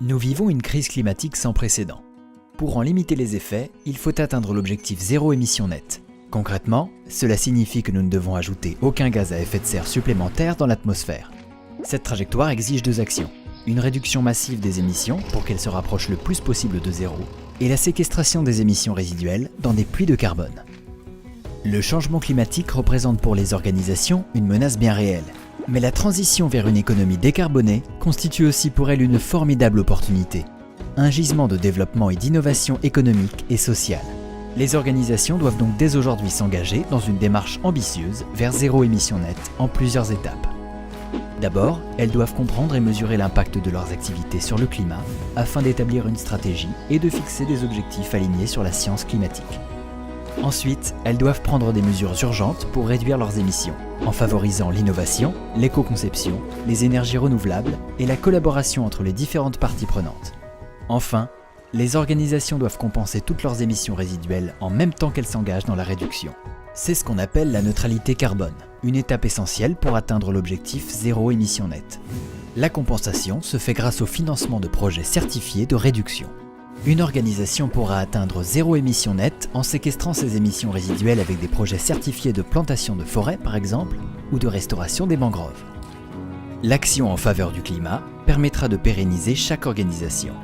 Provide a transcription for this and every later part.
Nous vivons une crise climatique sans précédent. Pour en limiter les effets, il faut atteindre l'objectif zéro émission nette. Concrètement, cela signifie que nous ne devons ajouter aucun gaz à effet de serre supplémentaire dans l'atmosphère. Cette trajectoire exige deux actions. Une réduction massive des émissions pour qu'elles se rapprochent le plus possible de zéro, et la séquestration des émissions résiduelles dans des puits de carbone. Le changement climatique représente pour les organisations une menace bien réelle. Mais la transition vers une économie décarbonée constitue aussi pour elle une formidable opportunité. Un gisement de développement et d'innovation économique et sociale. Les organisations doivent donc dès aujourd'hui s'engager dans une démarche ambitieuse vers zéro émission nette en plusieurs étapes. D'abord, elles doivent comprendre et mesurer l'impact de leurs activités sur le climat afin d'établir une stratégie et de fixer des objectifs alignés sur la science climatique. Ensuite, elles doivent prendre des mesures urgentes pour réduire leurs émissions, en favorisant l'innovation, l'éco-conception, les énergies renouvelables et la collaboration entre les différentes parties prenantes. Enfin, les organisations doivent compenser toutes leurs émissions résiduelles en même temps qu'elles s'engagent dans la réduction. C'est ce qu'on appelle la neutralité carbone, une étape essentielle pour atteindre l'objectif zéro émission nette. La compensation se fait grâce au financement de projets certifiés de réduction. Une organisation pourra atteindre zéro émission nette en séquestrant ses émissions résiduelles avec des projets certifiés de plantation de forêts par exemple, ou de restauration des mangroves. L'action en faveur du climat permettra de pérenniser chaque organisation.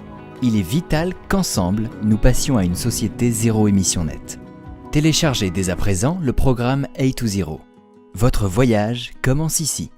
Il est vital qu'ensemble, nous passions à une société zéro émission nette. Téléchargez dès à présent le programme A to Zero. Votre voyage commence ici.